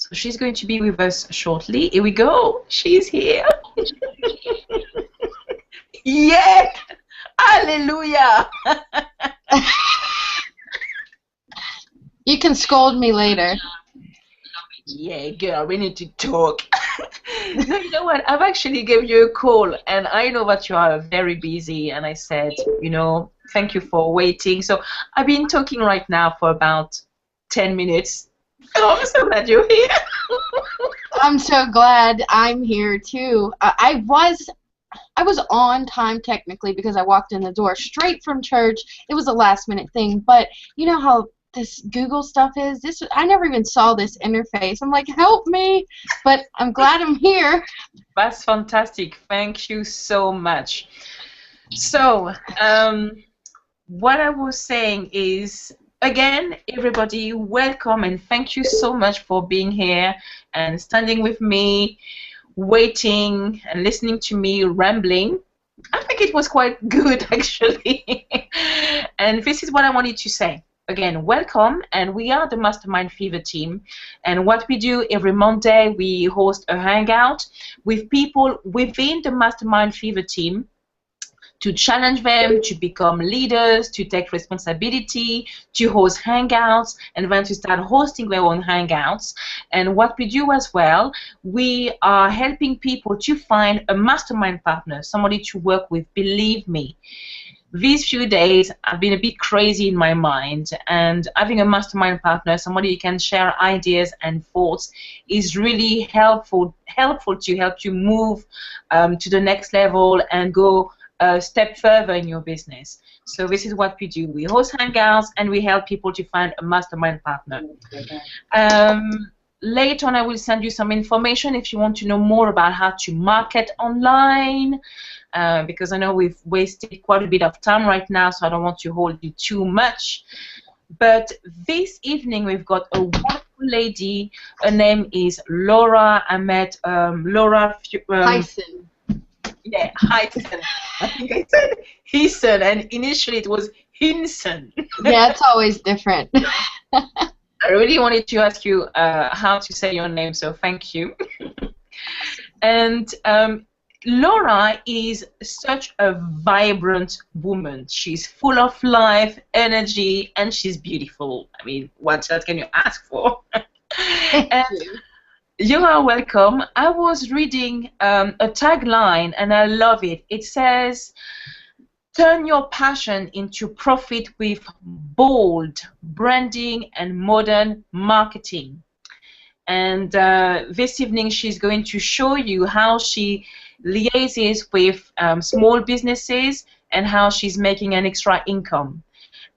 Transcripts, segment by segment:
So she's going to be with us shortly. Here we go. She's here. Yeah. Hallelujah. You can scold me later. Yeah, girl, we need to talk. No, you know what? I've actually given you a call, and I know that you are very busy, and I said, thank you for waiting. So I've been talking right now for about 10 minutes. Oh, I'm so glad you're here. I'm so glad I'm here too. I was on time technically because I walked in the door straight from church. It was a last minute thing, but you know how this Google stuff is. I never even saw this interface. I'm like, help me! But I'm glad I'm here. That's fantastic. Thank you so much. So, what I was saying is, again, everybody, welcome and thank you so much for being here and standing with me, waiting and listening to me rambling. I think it was quite good, actually. And this is what I wanted to say. Again, welcome, and we are the Mastermind Fever team. And what we do every Monday, we host a hangout with people within the Mastermind Fever team to challenge them to become leaders, to take responsibility, to host hangouts, and then to start hosting their own hangouts. And what we do as well, we are helping people to find a mastermind partner, somebody to work with. Believe me, these few days I've been a bit crazy in my mind, and having a mastermind partner, somebody you can share ideas and thoughts, is really helpful to help you move to the next level and go a step further in your business. So this is what we do. We host hangouts and we help people to find a mastermind partner. Later on, I will send you some information if you want to know more about how to market online, because I know we've wasted quite a bit of time right now, so I don't want to hold you too much. But this evening, we've got a wonderful lady. Her name is Laura. I met Laura. Hyson. Yeah, Hyson. I think I said Hyson, and initially it was Hinson. Yeah, it's always different. I really wanted to ask you how to say your name, so thank you. And Laura is such a vibrant woman. She's full of life, energy, and she's beautiful. I mean, what else can you ask for? And you are welcome. I was reading a tagline, and I love it. It says, turn your passion into profit with bold branding and modern marketing. And this evening she's going to show you how she liaises with small businesses and how she's making an extra income.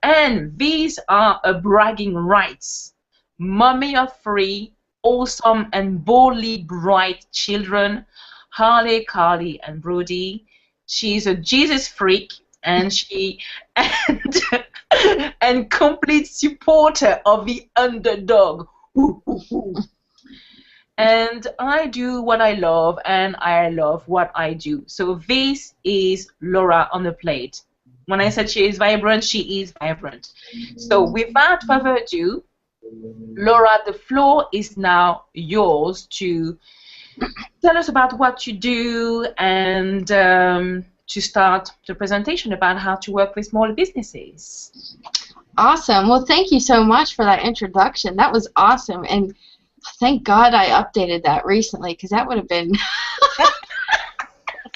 And these are a bragging rights. Mommy of three, awesome and boldly bright children, Harley, Carly, and Brody. She's a Jesus freak, and she and complete supporter of the underdog. And I do what I love, and I love what I do. So this is Laura on the plate. When I said she is vibrant, she is vibrant. So without further ado, Laura, the floor is now yours to tell us about what you do and to start the presentation about how to work with small businesses. Awesome. Well, thank you so much for that introduction. That was awesome. And thank God I updated that recently, because that would have been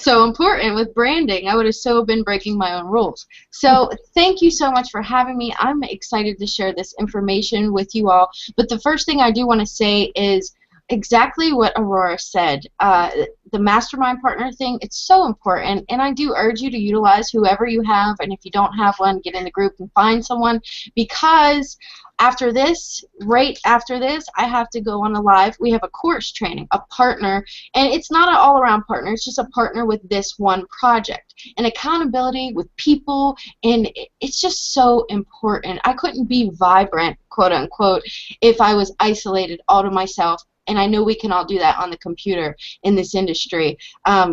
so important with branding. I would have so been breaking my own rules. So thank you so much for having me. I'm excited to share this information with you all. But the first thing I do want to say is exactly what Aurore said. The mastermind partner thing, it's so important, and I do urge you to utilize whoever you have, and if you don't have one, get in the group and find someone, because after this, right after this, I have to go on a live. We have a course training, a partner, and it's not an all-around partner, it's just a partner with this one project, and accountability with people, and it's just so important. I couldn't be vibrant, quote unquote, if I was isolated all to myself. And I know we can all do that on the computer in this industry.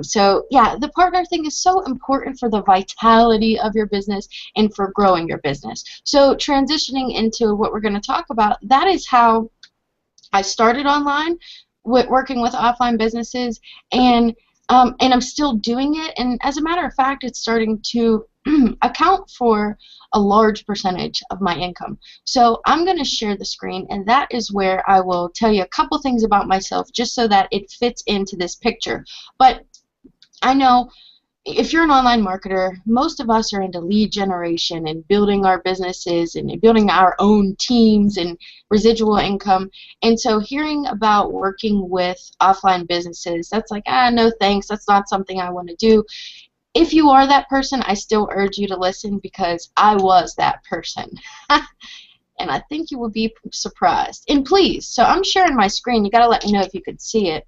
So, yeah, the partner thing is so important for the vitality of your business and for growing your business. So transitioning into what we're going to talk about, that is how I started online working with offline businesses, and I'm still doing it. And as a matter of fact, it's starting to account for a large percentage of my income. So I'm going to share the screen, and that is where I will tell you a couple things about myself just so that it fits into this picture. But I know if you're an online marketer, most of us are into lead generation and building our businesses and building our own teams and residual income. And so hearing about working with offline businesses, that's like, no thanks, that's not something I want to do. If you are that person, I still urge you to listen, because I was that person. And I think you will be surprised. And please, so I'm sharing my screen. You got to let me know if you could see it.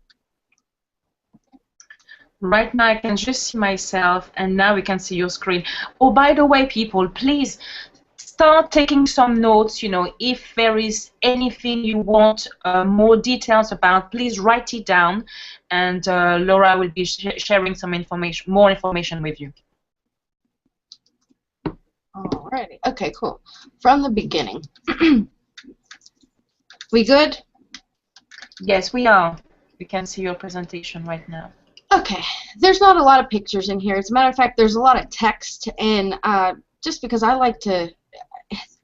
Right now I can just see myself, and now we can see your screen. Oh, by the way, people, please start taking some notes. You know, if there is anything you want more details about, please write it down, and Laura will be sharing some information, more information with you. Alrighty. Okay, cool. From the beginning. We good? Yes, we are. We can see your presentation right now. Okay, there's not a lot of pictures in here. As a matter of fact, there's a lot of text, and just because I like to,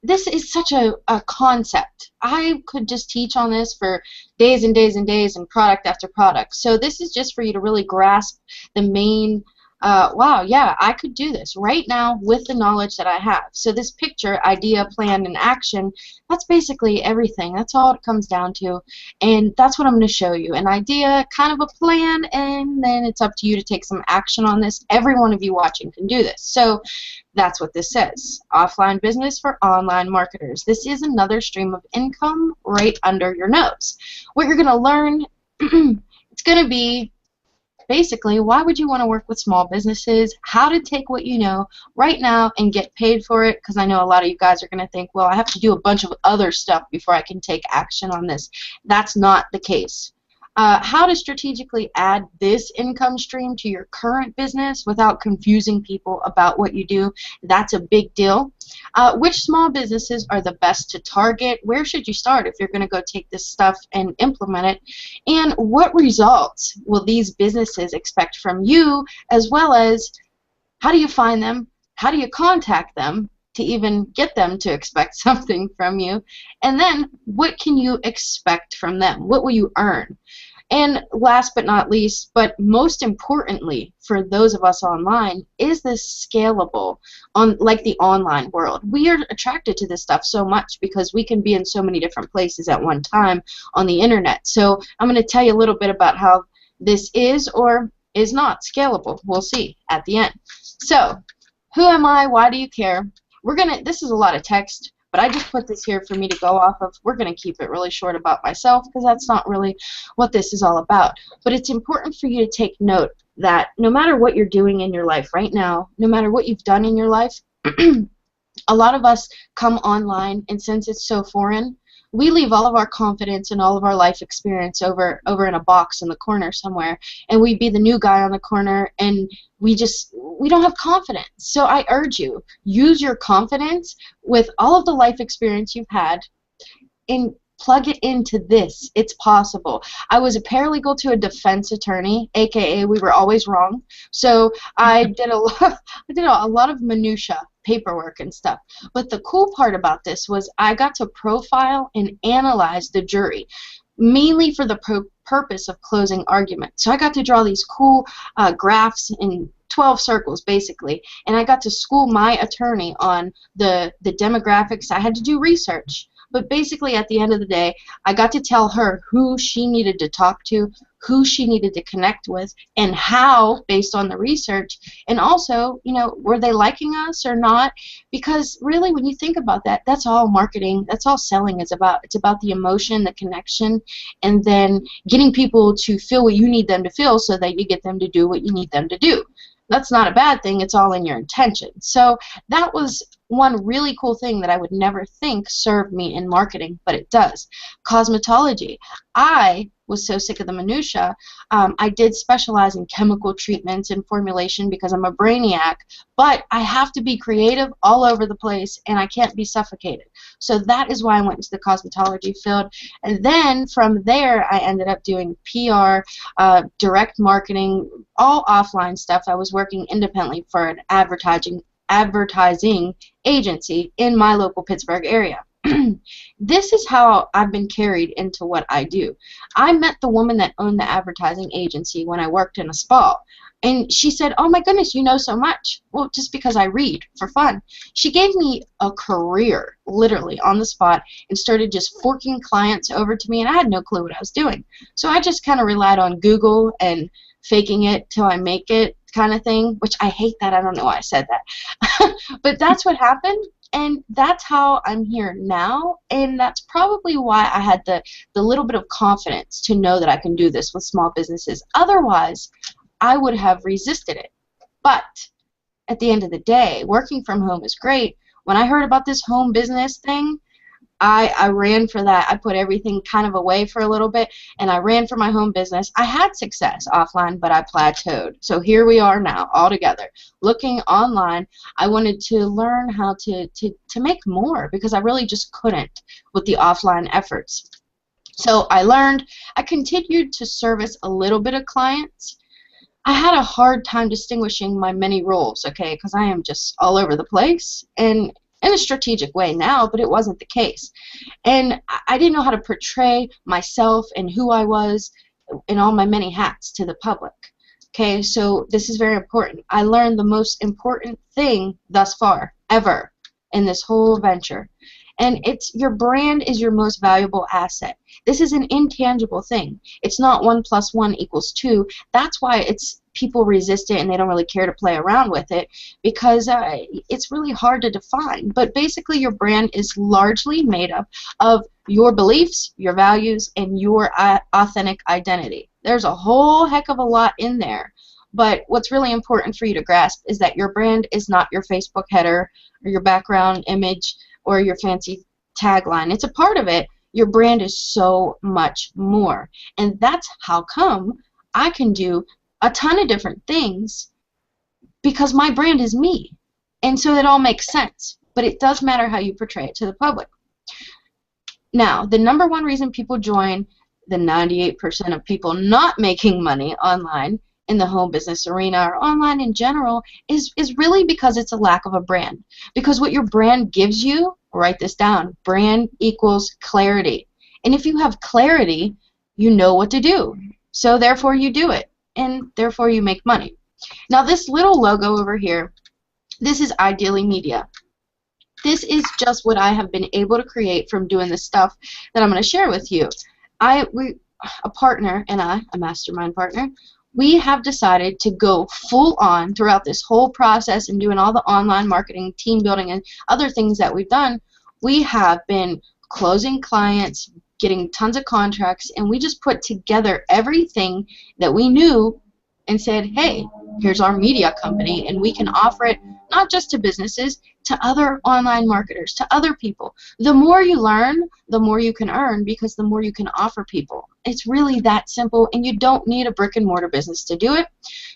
this is such a concept. I could just teach on this for days and days and days and product after product. So this is just for you to really grasp the main, wow, yeah, I could do this right now with the knowledge that I have. So this picture, idea, plan, and action, that's basically everything. That's all it comes down to. And that's what I'm going to show you. An idea, kind of a plan, and then it's up to you to take some action on this. Every one of you watching can do this. So that's what this says. Offline business for online marketers. This is another stream of income right under your nose. What you're going to learn, it's going to be basically, why would you want to work with small businesses, how to take what you know right now and get paid for it, because I know a lot of you guys are going to think, well, I have to do a bunch of other stuff before I can take action on this. That's not the case. How to strategically add this income stream to your current business without confusing people about what you do. That's a big deal. Which small businesses are the best to target? Where should you start if you're going to go take this stuff and implement it? And what results will these businesses expect from you, as well as how do you find them? How do you contact them to even get them to expect something from you? And then what can you expect from them? What will you earn? And last but not least, but most importantly for those of us online, is this scalable on like the online world? We are attracted to this stuff so much because we can be in so many different places at one time on the internet. So I'm going to tell you a little bit about how this is or is not scalable. We'll see at the end. So who am I? Why do you care? This is a lot of text, but I just put this here for me to go off of. We're going to keep it really short about myself because that's not really what this is all about. But it's important for you to take note that no matter what you're doing in your life right now, no matter what you've done in your life, a lot of us come online, and since it's so foreign, we leave all of our confidence and all of our life experience over in a box in the corner somewhere, and we be the new guy on the corner, and we don't have confidence. So I urge you, use your confidence with all of the life experience you've had and plug it into this. It's possible. I was a paralegal to a defense attorney, aka we were always wrong. So I did a lot of minutia paperwork and stuff. But the cool part about this was I got to profile and analyze the jury, mainly for the purpose of closing arguments. So I got to draw these cool graphs in 12 circles, basically, and I got to school my attorney on the demographics. I had to do research. But basically, at the end of the day, I got to tell her who she needed to talk to, who she needed to connect with, and how, based on the research. And also, you know, were they liking us or not? Because really, when you think about that, that's all marketing, that's all selling is about. It's about the emotion, the connection, and then getting people to feel what you need them to feel so that you get them to do what you need them to do. That's not a bad thing. It's all in your intention. So that was one really cool thing that I would never think served me in marketing, but it does. Cosmetology. I was so sick of the minutia. I did specialize in chemical treatments and formulation because I'm a brainiac, but I have to be creative all over the place, and I can't be suffocated. So that is why I went into the cosmetology field. And then from there, I ended up doing PR, direct marketing, all offline stuff. I was working independently for an advertising agency in my local Pittsburgh area. This is how I've been carried into what I do. I met the woman that owned the advertising agency when I worked in a spa, and she said, "Oh my goodness, you know so much." Well, just because I read for fun. She gave me a career, literally, on the spot, and started just forking clients over to me, and I had no clue what I was doing. So I just kind of relied on Google and faking it till I make it kind of thing, which I hate that. I don't know why I said that. But that's what happened. And that's how I'm here now, and that's probably why I had the little bit of confidence to know that I can do this with small businesses. Otherwise, I would have resisted it. But at the end of the day, working from home is great. When I heard about this home business thing, I ran for that. I put everything kind of away for a little bit, and I ran for my home business. I had success offline, but I plateaued. So here we are now, all together, looking online. I wanted to learn how to make more because I really just couldn't with the offline efforts. So I learned. I continued to service a little bit of clients. I had a hard time distinguishing my many roles, okay, because I am just all over the place, and in a strategic way now, but it wasn't the case. And I didn't know how to portray myself and who I was in all my many hats to the public. Okay, so this is very important. I learned the most important thing thus far, ever, in this whole venture. And it's your brand is your most valuable asset. This is an intangible thing. It's not 1 + 1 = 2. That's why people resist it and they don't really care to play around with it because it's really hard to define. But basically your brand is largely made up of your beliefs, your values, and your authentic identity. There's a whole heck of a lot in there. But what's really important for you to grasp is that your brand is not your Facebook header or your background image or your fancy tagline. It's a part of it. Your brand is so much more. And that's how come I can do a ton of different things because my brand is me. And so it all makes sense. But it does matter how you portray it to the public. Now, the #1 reason people join the 98% of people not making money online in the home business arena or online in general is really because it's a lack of a brand. Because what your brand gives you, write this down, brand equals clarity. And if you have clarity, you know what to do. So therefore you do it. And therefore you make money. Now this little logo over here, this is Ideally Media. This is just what I have been able to create from doing the stuff that I'm going to share with you. A partner and I, a mastermind partner, we have decided to go full on throughout this whole process and doing all the online marketing, team building, and other things that we've done. We have been closing clients, getting tons of contracts, and we just put together everything that we knew and said, hey, here's our media company, and we can offer it not just to businesses, to other online marketers, to other people. The more you learn, the more you can earn because the more you can offer people. It's really that simple, and you don't need a brick and mortar business to do it.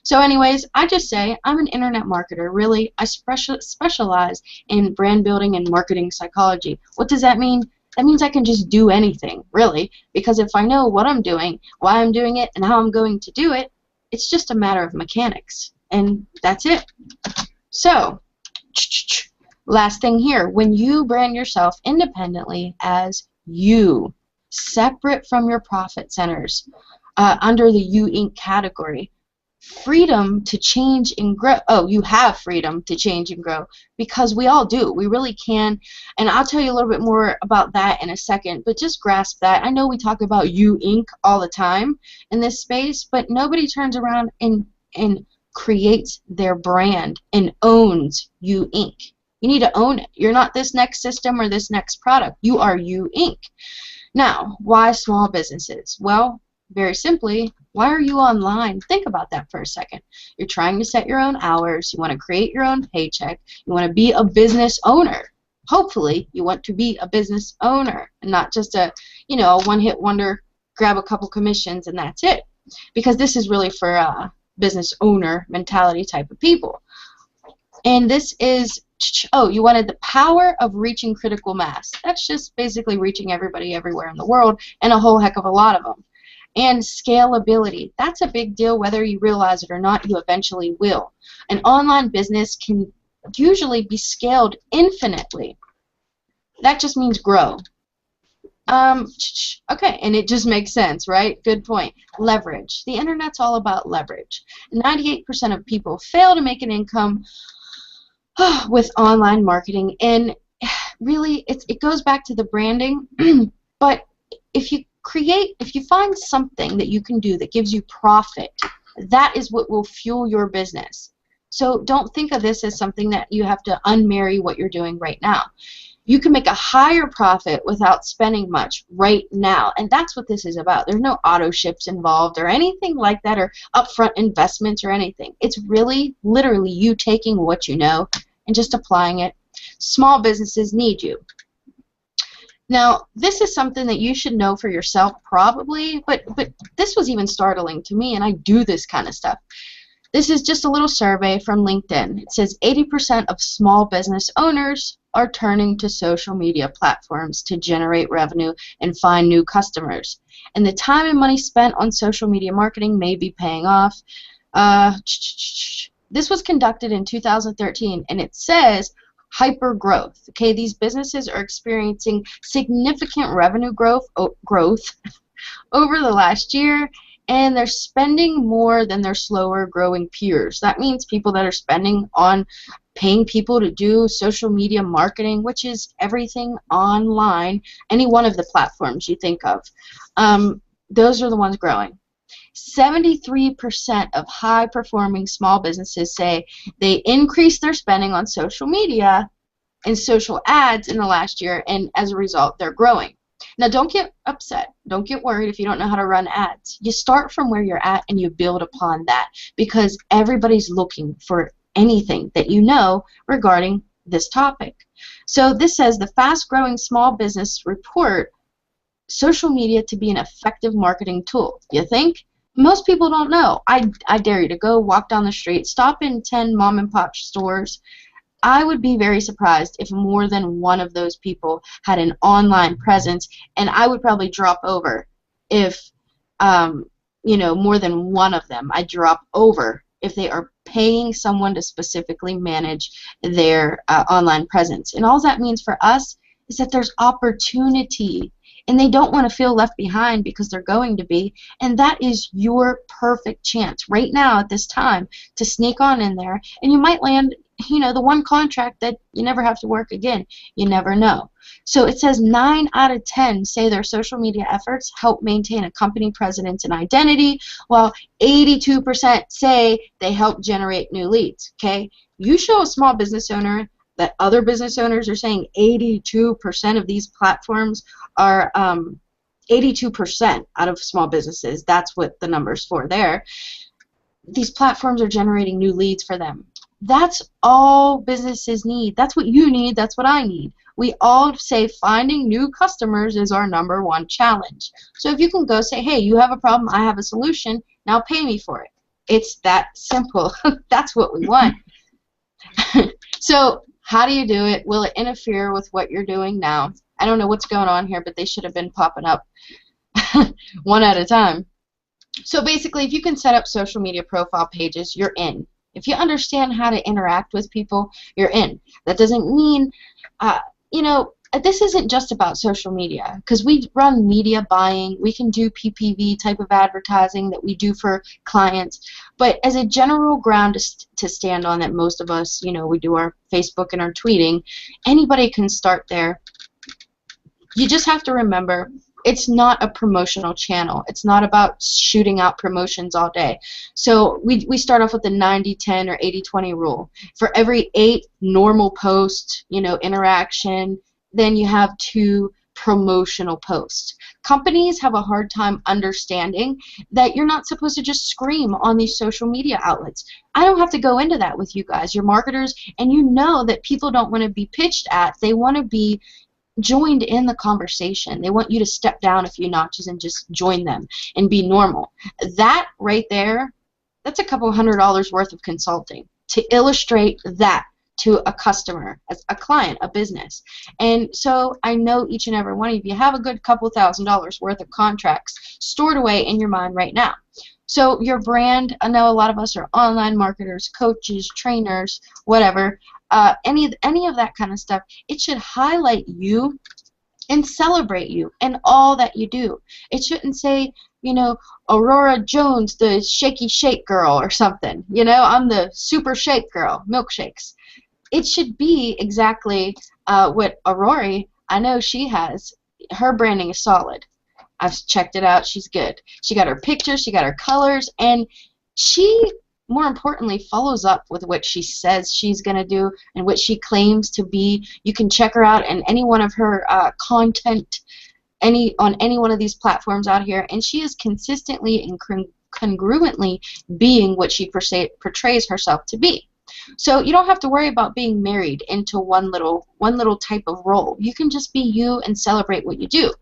So anyways, I just say I'm an internet marketer. Really, I specialize in brand building and marketing psychology. What does that mean? That means I can just do anything, really, because if I know what I'm doing, why I'm doing it, and how I'm going to do it, it's just a matter of mechanics, and that's it. So, last thing here, when you brand yourself independently as you, separate from your profit centers, under the You Inc. category, freedom to change and grow. Oh, you have freedom to change and grow because we all do. We really can. And I'll tell you a little bit more about that in a second, but just grasp that. I know we talk about You Inc. all the time in this space, but nobody turns around and creates their brand and owns You Inc. You need to own it. You're not this next system or this next product. You are You Inc. Now, why small businesses? Well, very simply, Why are you online? Think about that for a second. You're trying to set your own hours. You want to create your own paycheck. You want to be a business owner. Hopefully, you want to be a business owner and not just a one-hit wonder, grab a couple commissions and that's it. Because this is really for business owner mentality type of people. And this is, oh, you wanted the power of reaching critical mass. That's just basically reaching everybody everywhere in the world, and a whole heck of a lot of them. And scalability. That's a big deal. Whether you realize it or not, you eventually will. An online business can usually be scaled infinitely. That just means grow. Okay, and it just makes sense, right? Good point. Leverage. The internet's all about leverage. 98% of people fail to make an income with online marketing, and really it goes back to the branding. But if you find something that you can do that gives you profit, that is what will fuel your business. So don't think of this as something that you have to unmarry what you're doing right now. You can make a higher profit without spending much right now, and that's what this is about. There's no auto ships involved or anything like that, or upfront investments or anything. It's really literally you taking what you know and just applying it. Small businesses need you. Now, this is something that you should know for yourself probably, but this was even startling to me, and I do this kind of stuff. This is just a little survey from LinkedIn. It says 80% of small business owners are turning to social media platforms to generate revenue and find new customers. And the time and money spent on social media marketing may be paying off. This was conducted in 2013, and it says hyper growth. Okay, these businesses are experiencing significant revenue growth over the last year, and they're spending more than their slower growing peers. That means people that are spending on paying people to do social media marketing, which is everything online, any one of the platforms you think of. Those are the ones growing. 73% of high-performing small businesses say they increased their spending on social media and social ads in the last year, and as a result, they're growing. Now, don't get upset. Don't get worried if you don't know how to run ads. You start from where you're at and you build upon that, because everybody's looking for anything that you know regarding this topic. So this says the fast-growing small business report social media to be an effective marketing tool. You think? Most people don't know. I dare you to go walk down the street, stop in 10 mom and pop stores. I would be very surprised if more than one of those people had an online presence, and I would probably drop over if, more than one of them. I'd drop over if they are paying someone to specifically manage their online presence. And all that means for us is that there's opportunity, and they don't want to feel left behind because they're going to be, and that is your perfect chance right now at this time to sneak on in there, and you might land the one contract that you never have to work again. You never know. So it says 9 out of 10 say their social media efforts help maintain a company presence and identity, while 82% say they help generate new leads. Okay, you show a small business owner that other business owners are saying 82% of these platforms are 82% out of small businesses. That's what the number's for there. These platforms are generating new leads for them. That's all businesses need. That's what you need. That's what I need. We all say finding new customers is our #1 challenge. So if you can go say, hey, you have a problem, I have a solution, now pay me for it. It's that simple. That's what we want. So how do you do it? Will it interfere with what you're doing now? I don't know what's going on here, but they should have been popping up one at a time. So basically, if you can set up social media profile pages, you're in. If you understand how to interact with people, you're in. That doesn't mean, this isn't just about social media, because we run media buying. We can do PPV type of advertising that we do for clients. But as a general ground to stand on that most of us, we do our Facebook and our tweeting, anybody can start there. You just have to remember, it's not a promotional channel. It's not about shooting out promotions all day. So we start off with the 90-10 or 80-20 rule. For every 8 normal posts, interaction, then you have 2 promotional posts. Companies have a hard time understanding that you're not supposed to just scream on these social media outlets. I don't have to go into that with you guys. You're marketers, and you know that people don't want to be pitched at. They want to be joined in the conversation. They want you to step down a few notches and just join them and be normal. That right there, that's a couple $100 worth of consulting to illustrate that to a customer, as a client, a business. And so I know each and every one of you have a good couple $1,000s worth of contracts stored away in your mind right now. So your brand, I know a lot of us are online marketers, coaches, trainers, whatever, any of that kind of stuff. It should highlight you and celebrate you and all that you do. It shouldn't say, you know, Aurora Jones, the shaky shake girl or something. You know, I'm the super shake girl, milkshakes. It should be exactly what Aurore, I know she has. Her branding is solid. I've checked it out. She's good. She got her pictures, she got her colors, and she, more importantly, follows up with what she says she's going to do and what she claims to be. You can check her out in any one of her content, on any one of these platforms out here, and she is consistently and congruently being what she portrays herself to be. So you don't have to worry about being married into one little type of role. You can just be you and celebrate what you do.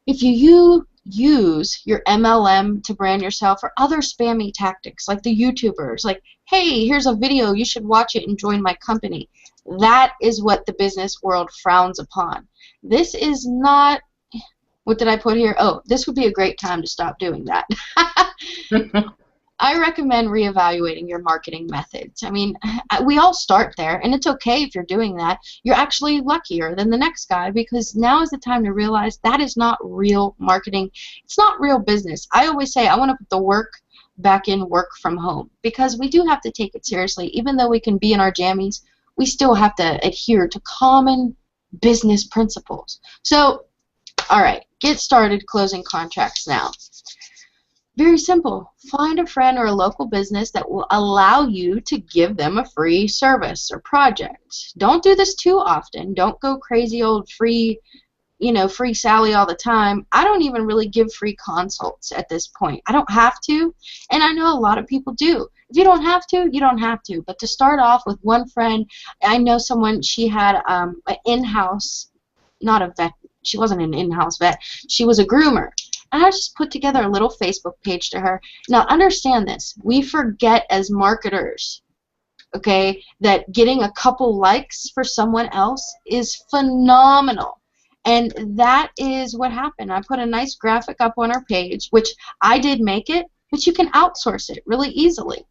If you use your MLM to brand yourself, or other spammy tactics like the YouTubers, like, hey, here's a video, you should watch it and join my company. That is what the business world frowns upon. This is not, what did I put here? Oh, this would be a great time to stop doing that. I recommend reevaluating your marketing methods. I mean, we all start there, and it's okay if you're doing that. You're actually luckier than the next guy, because now is the time to realize that is not real marketing. It's not real business. I always say I want to put the work back in work from home, because we do have to take it seriously. Even though we can be in our jammies, we still have to adhere to common business principles. So, all right, get started closing contracts now. Very simple. Find a friend or a local business that will allow you to give them a free service or project. Don't do this too often. Don't go crazy old free Sally all the time. I don't even really give free consults at this point. I don't have to, and I know a lot of people do. If you don't have to, you don't have to. But to start off with one friend, I know someone, she had an in-house, not a vet, she wasn't an in-house vet, she was a groomer. And I just put together a little Facebook page to her. Now, understand this. We forget as marketers, okay, that getting a couple likes for someone else is phenomenal. And that is what happened. I put a nice graphic up on her page, which I did make it, but you can outsource it really easily.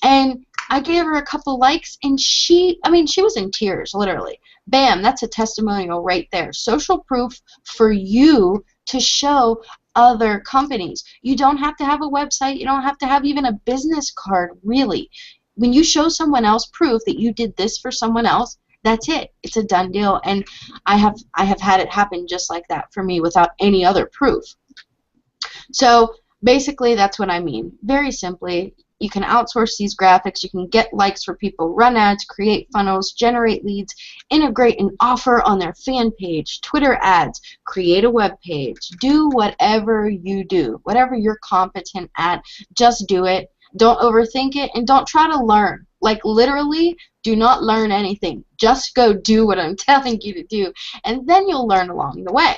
And I gave her a couple likes, and she was in tears, literally. Bam, that's a testimonial right there. Social proof for you to show other companies. You don't have to have a website. You don't have to have even a business card, really. When you show someone else proof that you did this for someone else, that's it. It's a done deal. And I have had it happen just like that for me without any other proof. So basically, that's what I mean. Very simply, you can outsource these graphics, you can get likes for people, run ads, create funnels, generate leads, integrate an offer on their fan page, Twitter ads, create a web page, do whatever you do, whatever you're competent at, just do it. Don't overthink it, and don't try to learn. Like, literally, do not learn anything. Just go do what I'm telling you to do, and then you'll learn along the way.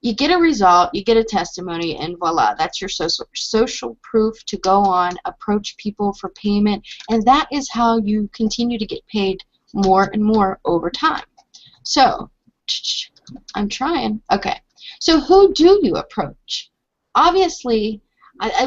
You get a result, you get a testimony, and voila, that's your social proof to go on, approach people for payment, and that is how you continue to get paid more and more over time. So, I'm trying. Okay, so who do you approach? Obviously,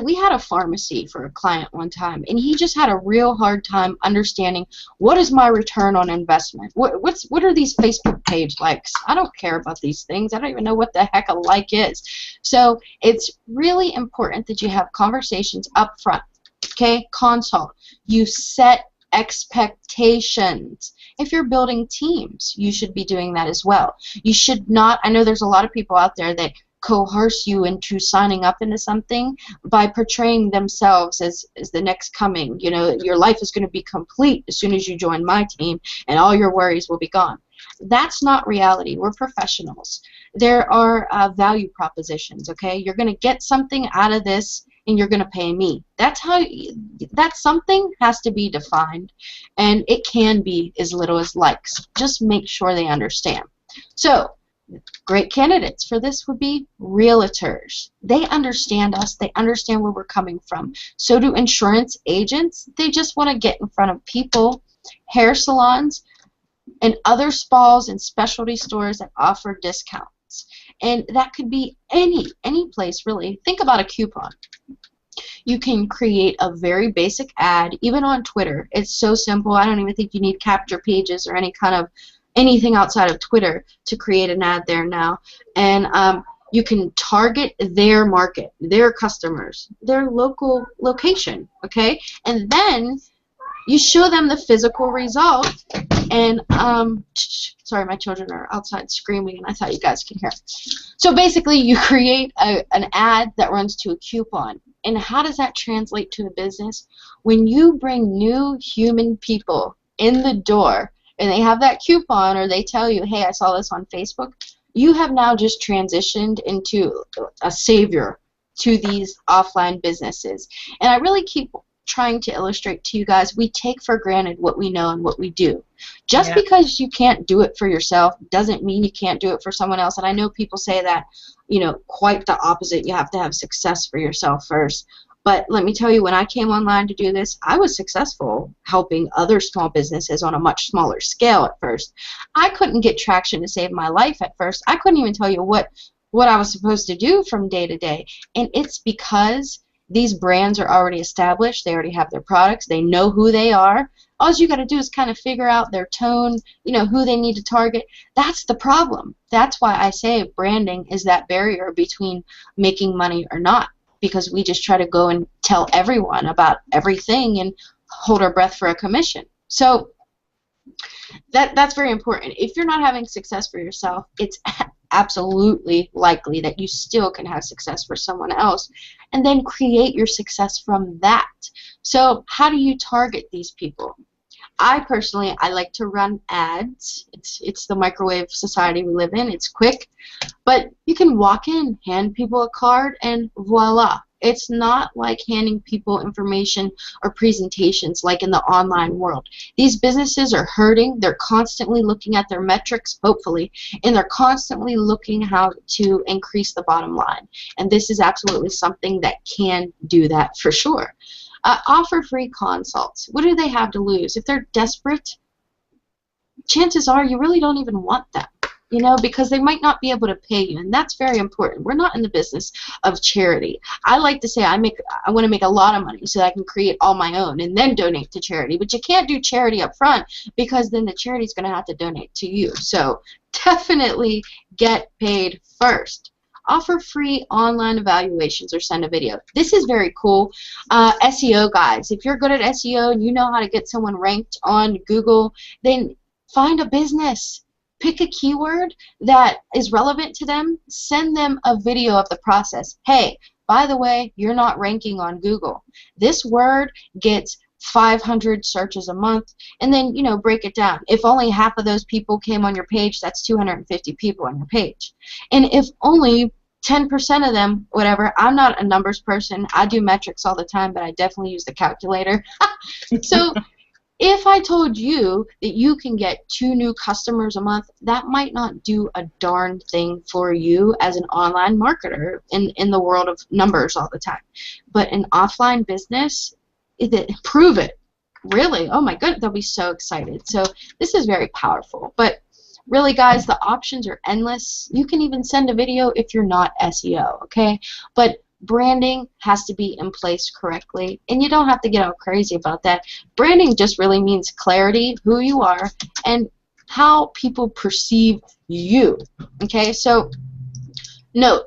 we had a pharmacy for a client one time, and he just had a real hard time understanding, what is my return on investment? What are these Facebook page likes? I don't care about these things. I don't even know what the heck a like is. So it's really important that you have conversations up front. Okay, consult. You set expectations. If you're building teams, you should be doing that as well. You should not, I know there's a lot of people out there that coerce you into signing up into something by portraying themselves as the next coming. You know, your life is going to be complete as soon as you join my team, and all your worries will be gone. That's not reality. We're professionals. There are value propositions, okay? You're going to get something out of this, and you're going to pay me. That's how that something has to be defined, and it can be as little as likes. Just make sure they understand. So, great candidates for this would be realtors. They understand us. They understand where we're coming from. So do insurance agents. They just want to get in front of people. Hair salons and other spas and specialty stores that offer discounts. And that could be any place, really. Think about a coupon. You can create a very basic ad, even on Twitter. It's so simple. I don't even think you need capture pages or any kind of anything outside of Twitter to create an ad there now. And you can target their market, their customers, their local location, okay? And then you show them the physical result. And sorry, my children are outside screaming, and I thought you guys could hear. So basically, you create an ad that runs to a coupon. And how does that translate to the business? When you bring new human people in the door, and they have that coupon, or they tell you, hey, I saw this on Facebook, you have now just transitioned into a savior to these offline businesses. And I really keep trying to illustrate to you guys, we take for granted what we know and what we do. Just because you can't do it for yourself doesn't mean you can't do it for someone else. And I know people say that, you know, quite the opposite. You have to have success for yourself first. But let me tell you, when I came online to do this, I was successful helping other small businesses on a much smaller scale at first. I couldn't get traction to save my life at first. I couldn't even tell you what I was supposed to do from day to day. And it's because these brands are already established. They already have their products. They know who they are. All you got to do is kind of figure out their tone, you know, who they need to target. That's the problem. That's why I say branding is that barrier between making money or not, because we just try to go and tell everyone about everything and hold our breath for a commission. So that's very important. If you're not having success for yourself, it's absolutely likely that you still can have success for someone else, and then create your success from that. So how do you target these people? I personally like to run ads. It's the microwave society we live in. It's quick, but you can walk in, hand people a card, and voila. It's not like handing people information or presentations like in the online world. These businesses are hurting. They're constantly looking at their metrics, hopefully, and they're constantly looking how to increase the bottom line. And this is absolutely something that can do that for sure. Offer free consults. What do they have to lose? If they're desperate, chances are you really don't even want them, you know, because they might not be able to pay you, and that's very important. We're not in the business of charity. I like to say I want to make a lot of money so that I can create all my own and then donate to charity, but you can't do charity up front because then the charity's going to have to donate to you. So definitely get paid first. Offer free online evaluations or send a video. This is very cool. SEO guys, if you're good at SEO and you know how to get someone ranked on Google, then find a business. Pick a keyword that is relevant to them. Send them a video of the process. Hey, by the way, you're not ranking on Google. This word gets 500 searches a month, and then, you know, break it down. If only half of those people came on your page, that's 250 people on your page. And if only 10% of them, whatever, I'm not a numbers person. I do metrics all the time, but I definitely use the calculator. So if I told you that you can get 2 new customers a month, that might not do a darn thing for you as an online marketer in the world of numbers all the time. But an offline business, prove it. Really? Oh my goodness, they'll be so excited. So this is very powerful. But really, guys, the options are endless. You can even send a video if you're not SEO, okay? But branding has to be in place correctly, and you don't have to get all crazy about that. Branding just really means clarity, who you are, and how people perceive you, okay? So note,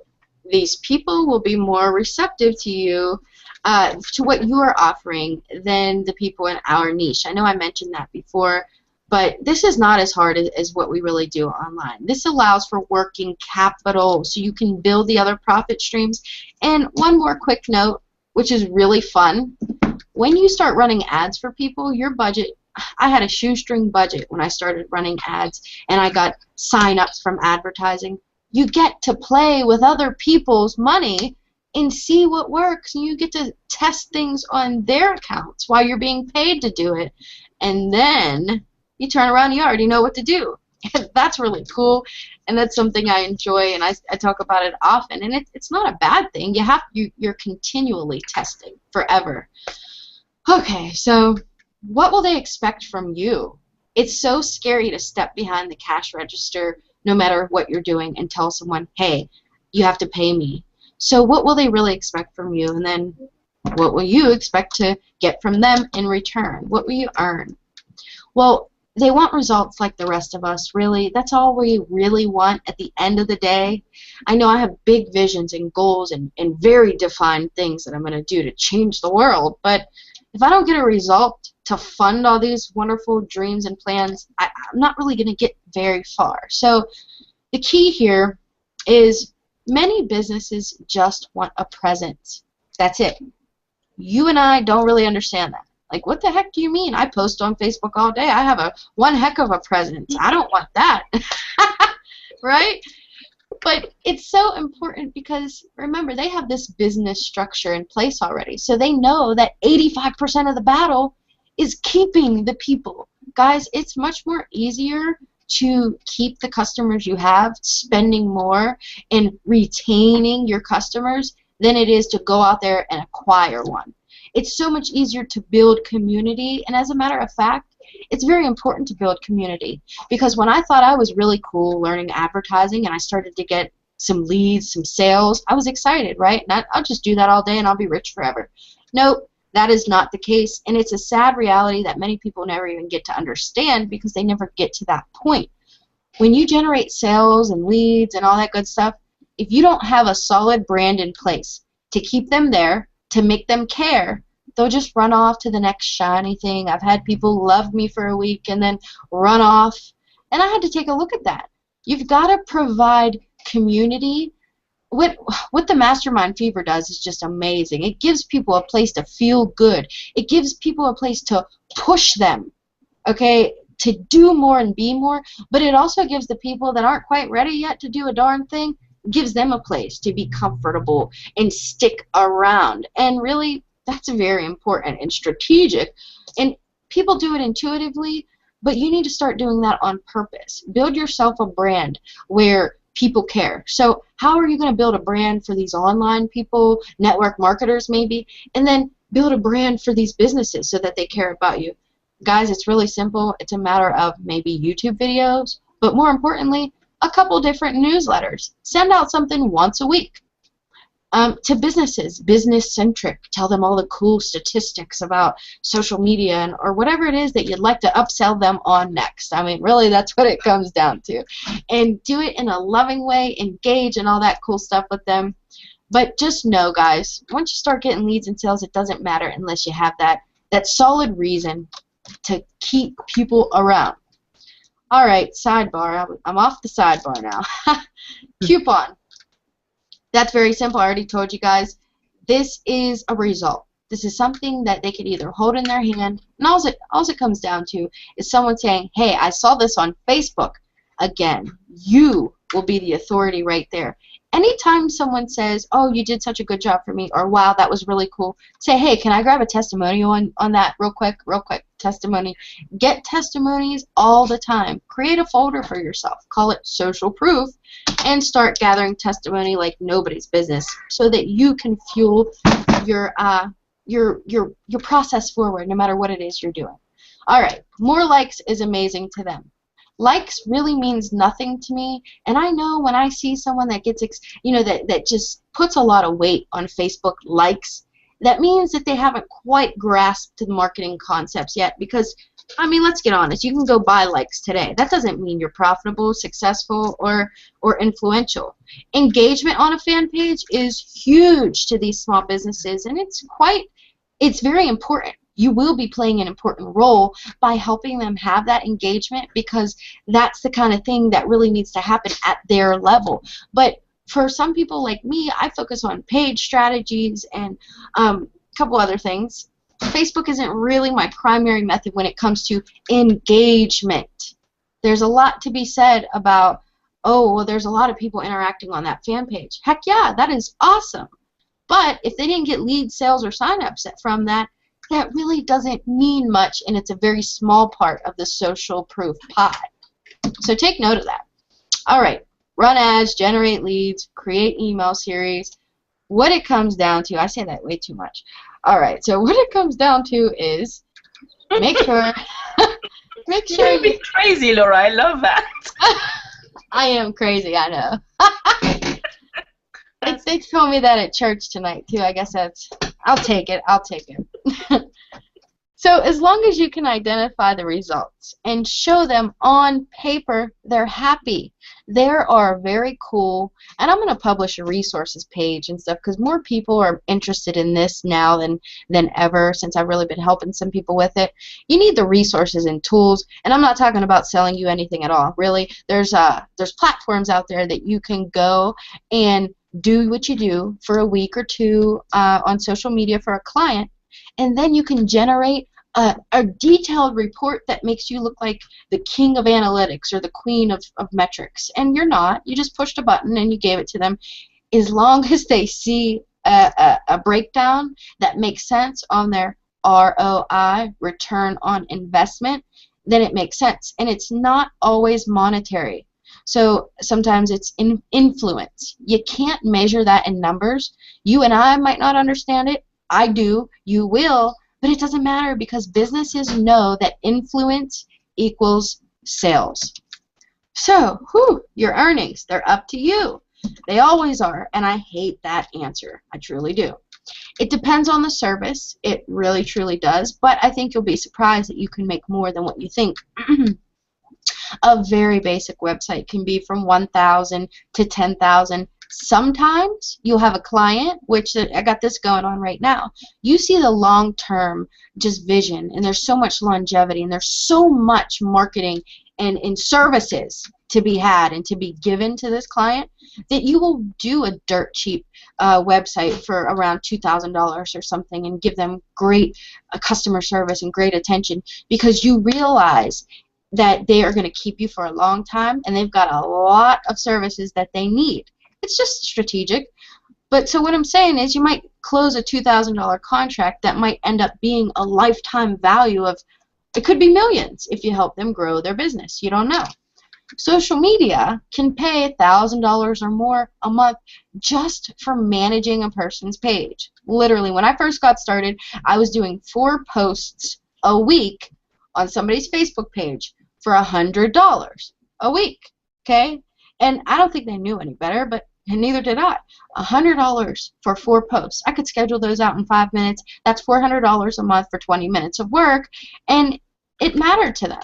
these people will be more receptive to you, to what you are offering, than the people in our niche. I know I mentioned that before, but this is not as hard as what we really do online. This allows for working capital so you can build the other profit streams. And one more quick note, which is really fun. When you start running ads for people, your budget I had a shoestring budget when I started running ads, and I got sign-ups from advertising. You get to play with other people's money and see what works, and you get to test things on their accounts while you're being paid to do it. And then you turn around, you already know what to do. That's really cool, and that's something I enjoy, and I talk about it often. And it's not a bad thing. You're continually testing forever. Okay, so what will they expect from you? It's so scary to step behind the cash register no matter what you're doing and tell someone, hey, you have to pay me. So what will they really expect from you? And then what will you expect to get from them in return? What will you earn? Well, they want results like the rest of us, really. That's all we really want at the end of the day. I know I have big visions and goals and very defined things that I'm going to do to change the world, but if I don't get a result to fund all these wonderful dreams and plans, I'm not really going to get very far. So the key here is many businesses just want a presence. That's it. You and I don't really understand that. Like, what the heck do you mean? I post on Facebook all day. I have one heck of a presence. I don't want that. Right? But it's so important because, remember, they have this business structure in place already. So they know that 85% of the battle is keeping the people. Guys, it's much more easier to keep the customers you have, spending more, and retaining your customers than it is to go out there and acquire one. It's so much easier to build community, and as a matter of fact, it's very important to build community, because when I thought I was really cool learning advertising and I started to get some leads, some sales, I was excited, right? And I'll just do that all day and I'll be rich forever. Nope, that is not the case, and it's a sad reality that many people never even get to understand because they never get to that point. When you generate sales and leads and all that good stuff, if you don't have a solid brand in place to keep them there, to make them care, they'll just run off to the next shiny thing. I've had people love me for a week and then run off, and I had to take a look at that. You've got to provide community. What the Mastermind Fever does is just amazing. It gives people a place to feel good. It gives people a place to push them, okay, to do more and be more, but it also gives the people that aren't quite ready yet to do a darn thing, gives them a place to be comfortable and stick around. And really, that's very important and strategic. And people do it intuitively, but you need to start doing that on purpose. Build yourself a brand where people care. So how are you going to build a brand for these online people, network marketers maybe, and then build a brand for these businesses so that they care about you? Guys, it's really simple. It's a matter of maybe YouTube videos, but more importantly, a couple different newsletters. Send out something once a week. To businesses, business-centric. Tell them all the cool statistics about social media or whatever it is that you'd like to upsell them on next. I mean, really, that's what it comes down to. And do it in a loving way, engage and all that cool stuff with them. But just know, guys, once you start getting leads and sales, it doesn't matter unless you have that solid reason to keep people around. All right, sidebar. I'm off the sidebar now. Coupon. That's very simple. I already told you guys. This is a result. This is something that they could either hold in their hand, and all it comes down to is someone saying, hey, I saw this on Facebook. Again, you will be the authority right there. Anytime someone says, oh, you did such a good job for me, or wow, that was really cool, say, hey, can I grab a testimonial on that real quick testimony. Get testimonies all the time. Create a folder for yourself. Call it social proof, and start gathering testimony like nobody's business so that you can fuel your process forward no matter what it is you're doing. All right, more likes is amazing to them. Likes really means nothing to me, and I know when I see someone that gets, that just puts a lot of weight on Facebook likes, that means that they haven't quite grasped the marketing concepts yet, because, I mean, let's get honest, you can go buy likes today. That doesn't mean you're profitable, successful, or influential. Engagement on a fan page is huge to these small businesses, and it's very important. You will be playing an important role by helping them have that engagement, because that's the kind of thing that really needs to happen at their level. But for some people like me, I focus on page strategies and a couple other things. Facebook isn't really my primary method when it comes to engagement. There's a lot to be said about, oh, well, there's a lot of people interacting on that fan page. Heck yeah, that is awesome. But if they didn't get lead sales or signups from that, that really doesn't mean much, and it's a very small part of the social proof pie. So take note of that. All right, run ads, generate leads, create email series. What it comes down to, I say that way too much. All right, so what it comes down to is make sure You're a bit crazy, Laura. I love that. I am crazy, I know. They told me that at church tonight too. I guess I'll take it. I'll take it. So as long as you can identify the results and show them on paper, they're happy. There are very cool, and I'm going to publish a resources page and stuff because more people are interested in this now than ever since I've really been helping some people with it. You need the resources and tools, and I'm not talking about selling you anything at all. Really, there's platforms out there that you can go and do what you do for a week or two on social media for a client, and then you can generate a detailed report that makes you look like the king of analytics or the queen of metrics. And you're not. You just pushed a button and you gave it to them. As long as they see a breakdown that makes sense on their ROI, return on investment, then it makes sense. And it's not always monetary. So sometimes it's influence. You can't measure that in numbers. You and I might not understand it. I do. You will. But it doesn't matter because businesses know that influence equals sales. So, your earnings, they're up to you. They always are, and I hate that answer. I truly do. It depends on the service. It really, truly does. But I think you'll be surprised that you can make more than what you think. A very basic website can be from $1,000 to $10,000. Sometimes you'll have a client, which I got this going on right now. You see the long-term just vision, and there's so much longevity, and there's so much marketing and services to be had and to be given to this client that you will do a dirt cheap website for around $2,000 or something and give them great customer service and great attention because you realize that they are going to keep you for a long time and they've got a lot of services that they need. It's just strategic. But so what I'm saying is you might close a $2,000 contract that might end up being a lifetime value of, it could be millions if you help them grow their business. You don't know. Social media can pay $1,000 or more a month just for managing a person's page. Literally, when I first got started, I was doing 4 posts a week on somebody's Facebook page for $100 a week. Okay? And I don't think they knew any better, but and neither did I. $100 for 4 posts. I could schedule those out in 5 minutes. That's $400 a month for 20 minutes of work, and it mattered to them.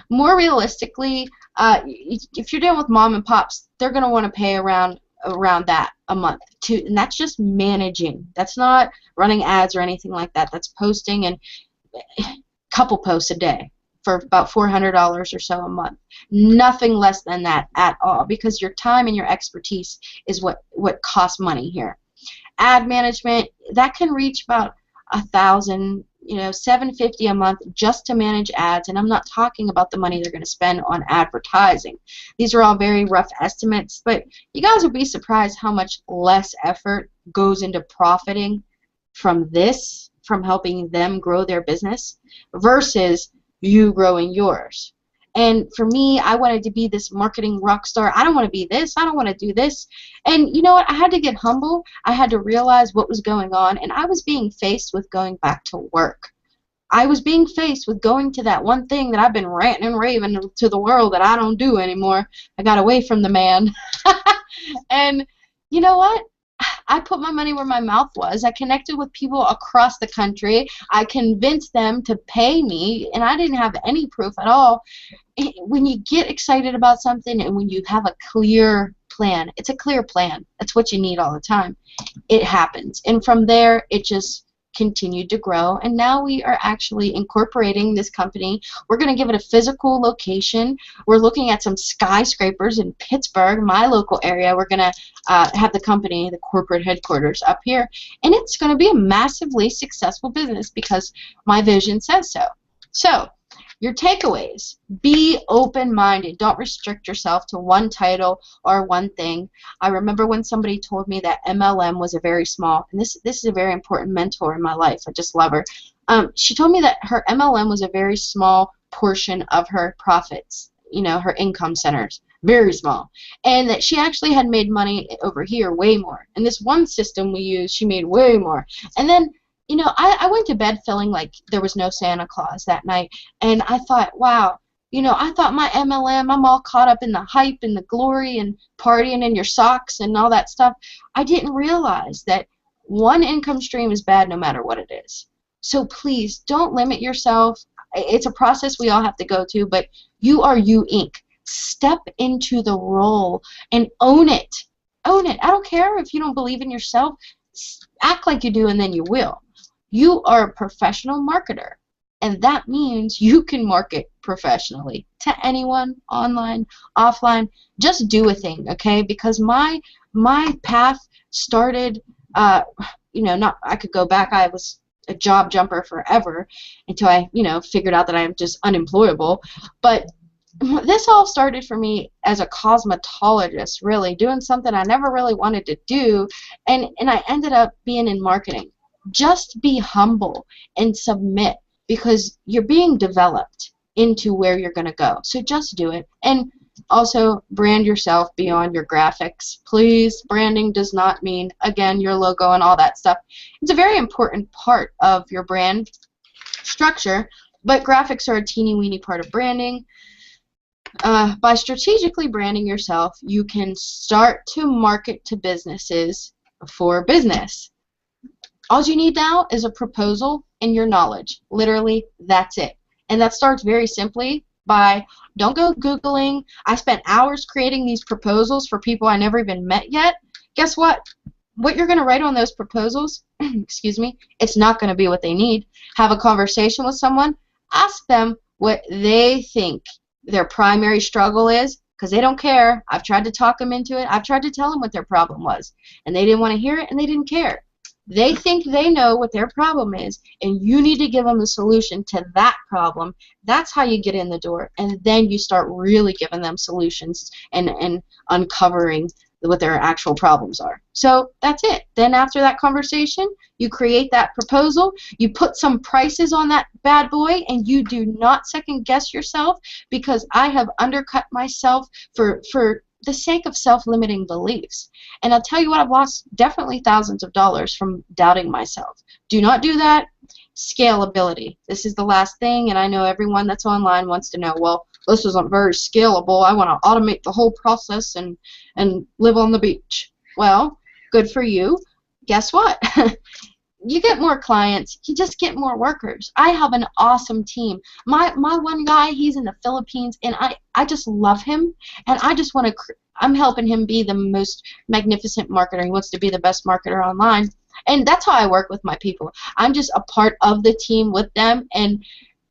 More realistically, if you're dealing with mom and pops, they're going to want to pay around that a month too, and that's just managing. That's not running ads or anything like that. That's posting and a couple posts a day for about $400 or so a month. Nothing less than that at all, because your time and your expertise is what costs money here. Ad management, that can reach about $1,000, $750 a month just to manage ads, and I'm not talking about the money they're going to spend on advertising. These are all very rough estimates, but you guys will be surprised how much less effort goes into profiting from this, from helping them grow their business, versus you growing yours. And for me, I wanted to be this marketing rock star. I don't want to be this. I don't want to do this. And you know what? I had to get humble. I had to realize what was going on, and I was being faced with going back to work. I was being faced with going to that one thing that I've been ranting and raving to the world that I don't do anymore. I got away from the man. And you know what? I put my money where my mouth was. I connected with people across the country. I convinced them to pay me, and I didn't have any proof at all. When you get excited about something and when you have a clear plan, it's a clear plan. That's what you need all the time. It happens. And from there, it just continued to grow, and now we are actually incorporating this company. We're going to give it a physical location. We're looking at some skyscrapers in Pittsburgh, my local area. We're going to have the company, the corporate headquarters up here, and it's going to be a massively successful business because my vision says so. So, your takeaways: be open-minded. Don't restrict yourself to one title or one thing. I remember when somebody told me that MLM was a very small, and this is a very important mentor in my life. I just love her. She told me that her MLM was a very small portion of her profits, you know, her income centers, very small, and that she actually had made money over here way more. And this one system we used, she made way more. And then, you know, I went to bed feeling like there was no Santa Claus that night, and I thought, wow, you know, I thought my MLM, I'm all caught up in the hype and the glory and partying in your socks and all that stuff. I didn't realize that one income stream is bad no matter what it is. So please don't limit yourself. It's a process we all have to go to, but you are you, Inc. Step into the role and own it. Own it. I don't care if you don't believe in yourself. Act like you do, and then you will. You are a professional marketer, and that means you can market professionally to anyone, online, offline. Just do a thing, okay? Because my path started, you know, I could go back. I was a job jumper forever until I, you know, figured out that I'm just unemployable. But this all started for me as a cosmetologist, really, doing something I never really wanted to do, and I ended up being in marketing. Just be humble and submit, because you're being developed into where you're going to go. So just do it. And also brand yourself beyond your graphics. Please, branding does not mean, again, your logo and all that stuff. It's a very important part of your brand structure, but graphics are a teeny-weeny part of branding. By strategically branding yourself, you can start to market to businesses for business. All you need now is a proposal and your knowledge. Literally, that's it. And that starts very simply by, don't go Googling. I spent hours creating these proposals for people I never even met yet. Guess what? What you're going to write on those proposals, excuse me, it's not going to be what they need. Have a conversation with someone. Ask them what they think their primary struggle is, because they don't care. I've tried to talk them into it. I've tried to tell them what their problem was, and they didn't want to hear it, and they didn't care. They think they know what their problem is, and you need to give them the solution to that problem. That's how you get in the door, and then you start really giving them solutions and uncovering what their actual problems are. So that's it. Then after that conversation, you create that proposal, you put some prices on that bad boy, and you do not second guess yourself, because I have undercut myself for the sake of self-limiting beliefs. And I'll tell you what, I've lost definitely thousands of dollars from doubting myself. Do not do that. Scalability. This is the last thing, and I know everyone that's online wants to know, well, this isn't very scalable. I want to automate the whole process and live on the beach. Well, good for you. Guess what? You get more clients, you just get more workers. I have an awesome team. My one guy, he's in the Philippines, and I just love him, and I just want to, I'm helping him be the most magnificent marketer. He wants to be the best marketer online, and that's how I work with my people. I'm just a part of the team with them, and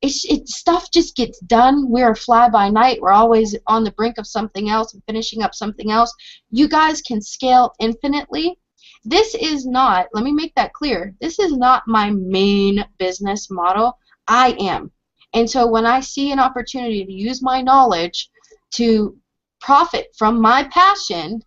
stuff just gets done. We're a fly-by-night. We're always on the brink of something else and finishing up something else. You guys can scale infinitely. This is not, let me make that clear, this is not my main business model. I am. And so when I see an opportunity to use my knowledge to profit from my passion,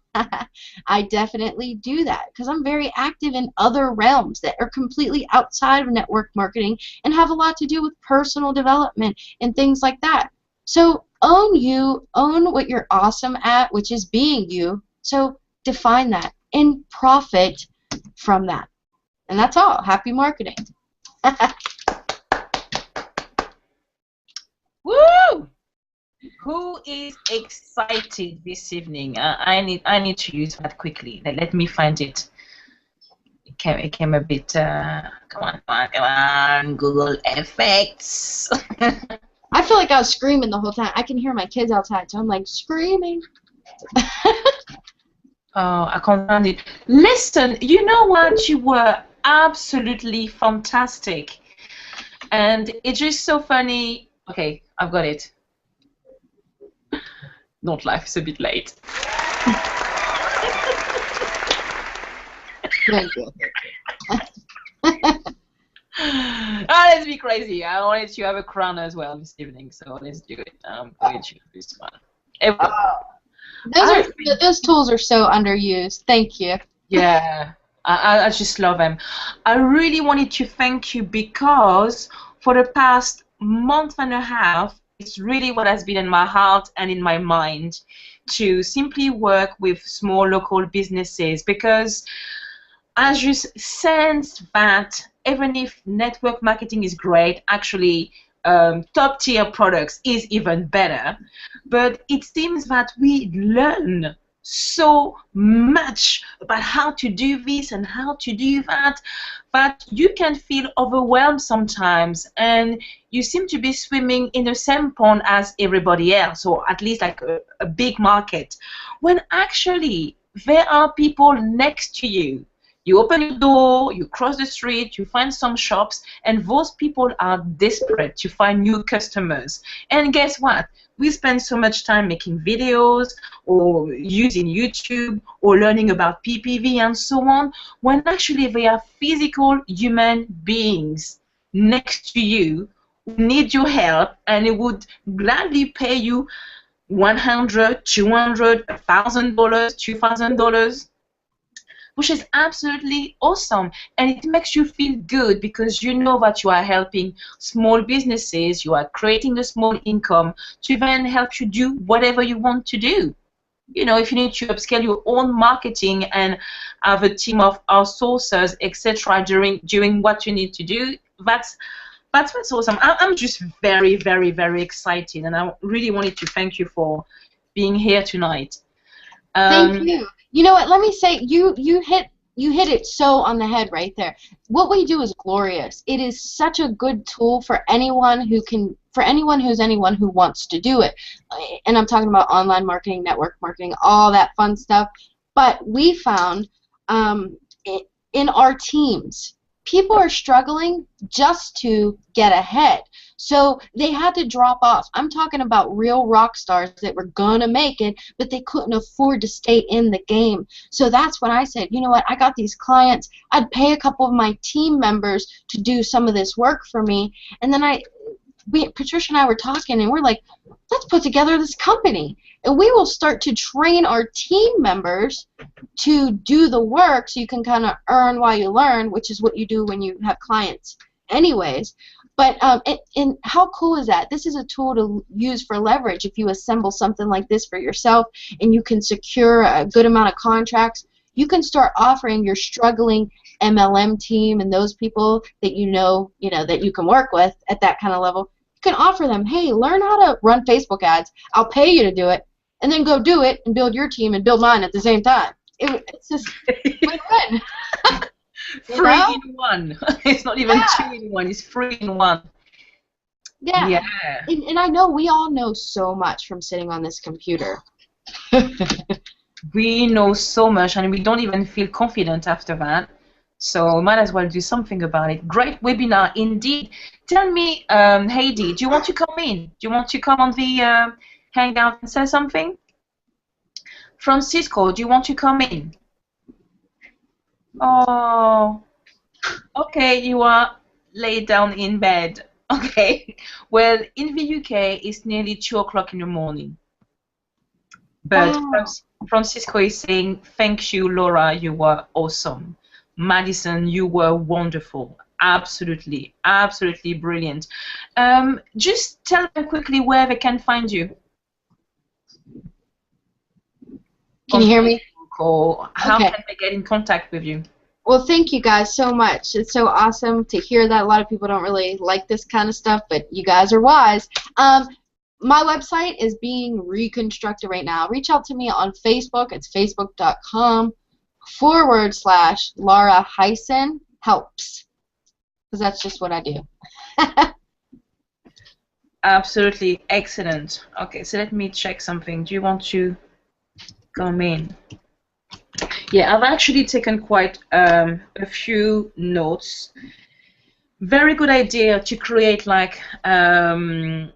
I definitely do that, because I'm very active in other realms that are completely outside of network marketing and have a lot to do with personal development and things like that. So own you, own what you're awesome at, which is being you. So define that and profit from that. And that's all. Happy marketing. Woo! Who is excited this evening? I need to use that quickly. Let me find it. It came a bit. Come on, Google effects. I feel like I was screaming the whole time. I can hear my kids outside, so I'm like screaming. Oh, I can't find it. Listen, you know what? You were absolutely fantastic. And it's just so funny. Okay, I've got it. Don't laugh, it's a bit late. Let's be crazy. I wanted to have a crown as well this evening, so let's do it. I'm going to choose this one. Those tools are so underused. Thank you. Yeah, I just love them. I really wanted to thank you because for the past month and a half, it's really what has been in my heart and in my mind to simply work with small local businesses, because I just sense that even if network marketing is great, actually top tier products is even better. But it seems that we learn so much about how to do this and how to do that, that you can feel overwhelmed sometimes, and you seem to be swimming in the same pond as everybody else, or at least like a big market, when actually there are people next to you. You open your door, you cross the street, you find some shops, and those people are desperate to find new customers. And guess what? We spend so much time making videos or using YouTube or learning about PPV and so on, when actually they are physical human beings next to you who need your help, and it would gladly pay you $100, $200, $1,000, $2,000, which is absolutely awesome. And it makes you feel good because you know that you are helping small businesses, you are creating a small income to then help you do whatever you want to do. You know, if you need to upscale your own marketing and have a team of outsourcers, etc., doing what you need to do, that's awesome. I'm just very, very, very excited, and I really wanted to thank you for being here tonight. Thank you. You know what? Let me say, you hit it so on the head right there. What we do is glorious. It is such a good tool for anyone who wants to do it. And I'm talking about online marketing, network marketing, all that fun stuff. But we found in our teams, people are struggling just to get ahead. So they had to drop off. I'm talking about real rock stars that were going to make it, but they couldn't afford to stay in the game. So that's when I said, you know what, I got these clients. I'd pay a couple of my team members to do some of this work for me. And then Patricia and I were talking, and we're like, let's put together this company. And we will start to train our team members to do the work so you can kind of earn while you learn, which is what you do when you have clients anyways. But and how cool is that? This is a tool to use for leverage. If you assemble something like this for yourself and you can secure a good amount of contracts, you can start offering your struggling MLM team and those people that you know that you can work with at that kind of level. You can offer them, hey, learn how to run Facebook ads. I'll pay you to do it, and then go do it and build your team and build mine at the same time. It's just win-win. Three in one. It's not even 2 in 1. It's 3 in 1. Yeah. And I know we all know so much from sitting on this computer. We know so much, and we don't even feel confident after that. So might as well do something about it. Great webinar indeed. Tell me, Heidi, do you want to come in? Do you want to come on the Hangout and say something? Francisco, do you want to come in? Oh, okay, you are laid down in bed. Okay, well, in the UK, it's nearly 2 o'clock in the morning. But Francisco is saying, thank you, Laura, you were awesome. Madison, you were wonderful. Absolutely, absolutely brilliant. Just tell them quickly where they can find you. Can you hear me? Or how can they get in contact with you? Well, thank you guys so much. It's so awesome to hear that. A lot of people don't really like this kind of stuff, but you guys are wise. My website is being reconstructed right now. Reach out to me on Facebook. It's facebook.com/Laura-helps, because that's just what I do. Absolutely excellent. Okay, so let me check something. Do you want to come in? Yeah, I've actually taken quite a few notes. Very good idea to create like to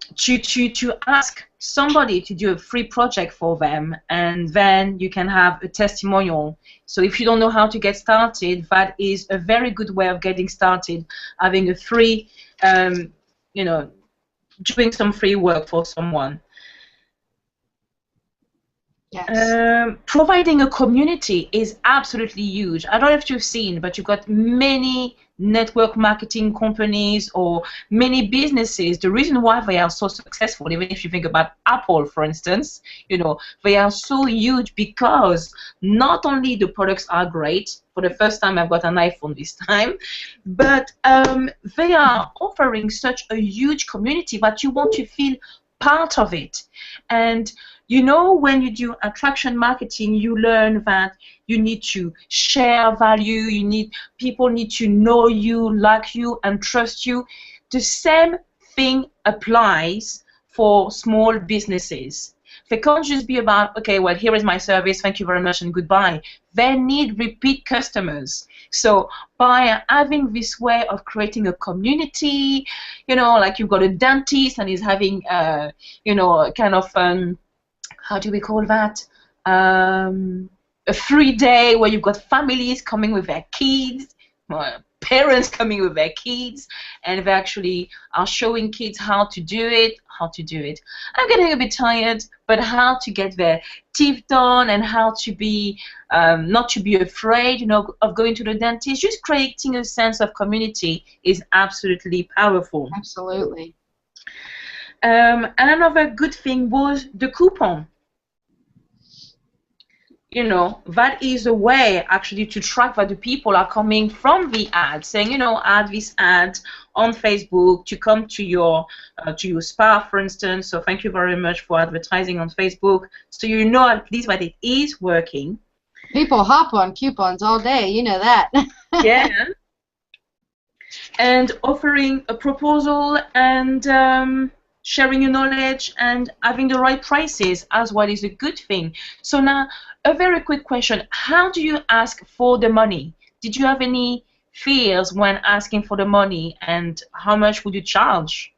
ask somebody to do a free project for them, and then you can have a testimonial. So if you don't know how to get started, that is a very good way of getting started, having a free you know, doing some free work for someone. Yes. Providing a community is absolutely huge. I don't know if you've seen, but you've got many network marketing companies or many businesses. The reason why they are so successful, even if you think about Apple, for instance, you know, they are so huge because not only the products are great. For the first time, I've got an iPhone this time, but they are offering such a huge community that you want to feel part of it. And you know, when you do attraction marketing, you learn that you need to share value, people need to know you, like you, and trust you. The same thing applies for small businesses. They can't just be about, okay, well, here is my service, thank you very much, and goodbye. They need repeat customers. So by having this way of creating a community, you know, like you've got a dentist and he's having, you know, kind of how do we call that? A free day where you've got families coming with their kids, parents coming with their kids, and they actually are showing kids how to do it. I'm getting a bit tired, but how to get their teeth done and how to be not to be afraid, you know, of going to the dentist. Just creating a sense of community is absolutely powerful. Absolutely. And another good thing was the coupon. You know, that is a way actually to track that the people are coming from the ad, saying, you know, add this ad on Facebook to come to your spa, for instance. So thank you very much for advertising on Facebook. So you know at least that it is working. People hop on coupons all day, you know that. Yeah. And offering a proposal and sharing your knowledge and having the right prices as well is a good thing. So now, a very quick question. How do you ask for the money? Did you have any fears when asking for the money, and how much would you charge?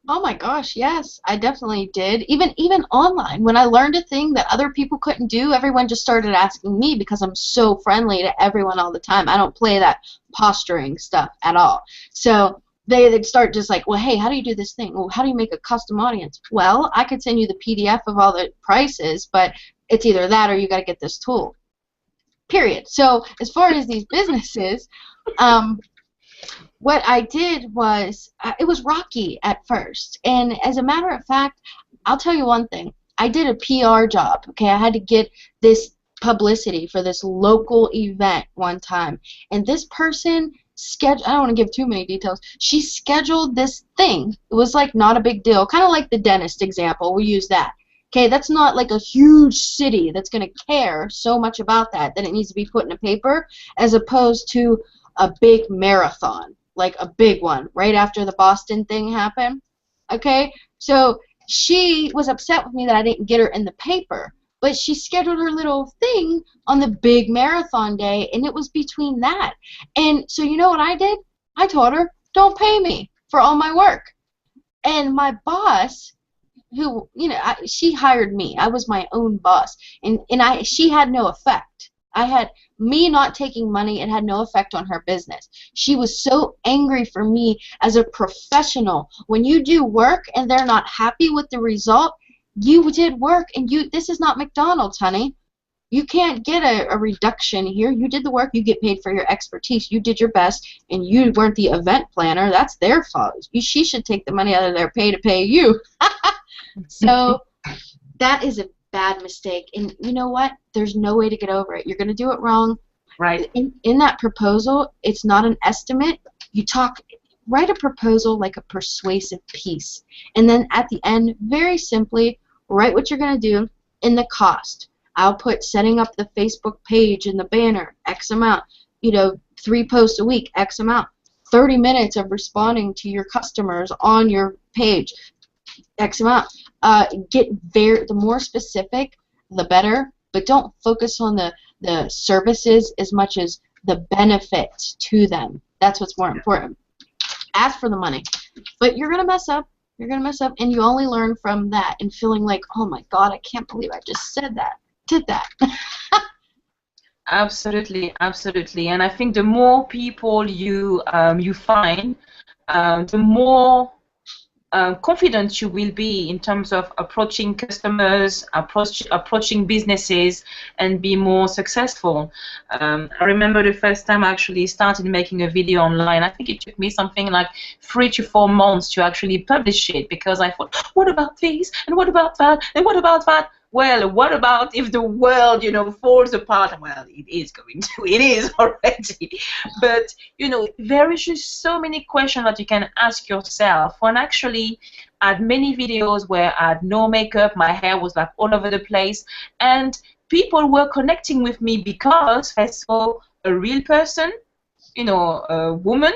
Oh my gosh, yes, I definitely did. Even online, when I learned a thing that other people couldn't do, everyone just started asking me because I'm so friendly to everyone all the time. I don't play that posturing stuff at all. So they'd start just like, well, hey, how do you do this thing? Well, how do you make a custom audience? Well, I could send you the PDF of all the prices, but it's either that or you got to get this tool. Period. So as far as these businesses, what I did was, it was rocky at first. And as a matter of fact, I'll tell you one thing. I did a PR job, okay? I had to get this publicity for this local event one time. And this person I don't want to give too many details. She scheduled this thing. It was like not a big deal. Kind of like the dentist example. We use that. Okay, that's not like a huge city that's going to care so much about that it needs to be put in a paper, as opposed to a big marathon, like a big one, right after the Boston thing happened. Okay, so she was upset with me that I didn't get her in the paper, but she scheduled her little thing on the big marathon day, and it was between that. And so you know what I did? I told her, don't pay me for all my work. And my boss, who, you know, she hired me. I was my own boss, and she had no effect. Me not taking money, it had no effect on her business. She was so angry for me as a professional. When you do work and they're not happy with the result, you did work, and this is not McDonald's, honey. You can't get a reduction here. You did the work. You get paid for your expertise. You did your best, and you weren't the event planner. That's their fault. She should take the money out of their pay to pay you. So that is a bad mistake. And you know what? There's no way to get over it. You're going to do it wrong. Right. In that proposal, it's not an estimate. Write a proposal like a persuasive piece. And then at the end, very simply, write what you're going to do in the cost. I'll put setting up the Facebook page and the banner, X amount. 3 posts a week, X amount. 30 minutes of responding to your customers on your page, X amount. The more specific, the better, but don't focus on the the services as much as the benefits to them. That's what's more important. Ask for the money. But you're going to mess up. You're going to mess up, and you only learn from that and feeling like, oh my God, I can't believe I just said that, did that. Absolutely, absolutely. And I think the more people you find, the more confident you will be in terms of approaching customers, approaching businesses, and be more successful. I remember the first time I actually started making a video online. I think it took me something like 3 to 4 months to actually publish it, because I thought, what about this, and what about that, and what about that? Well, what about if the world, falls apart? Well, it is going to. It is already. But, there is just so many questions that you can ask yourself. When actually I had many videos where I had no makeup, my hair was like all over the place, and people were connecting with me because they saw a real person, a woman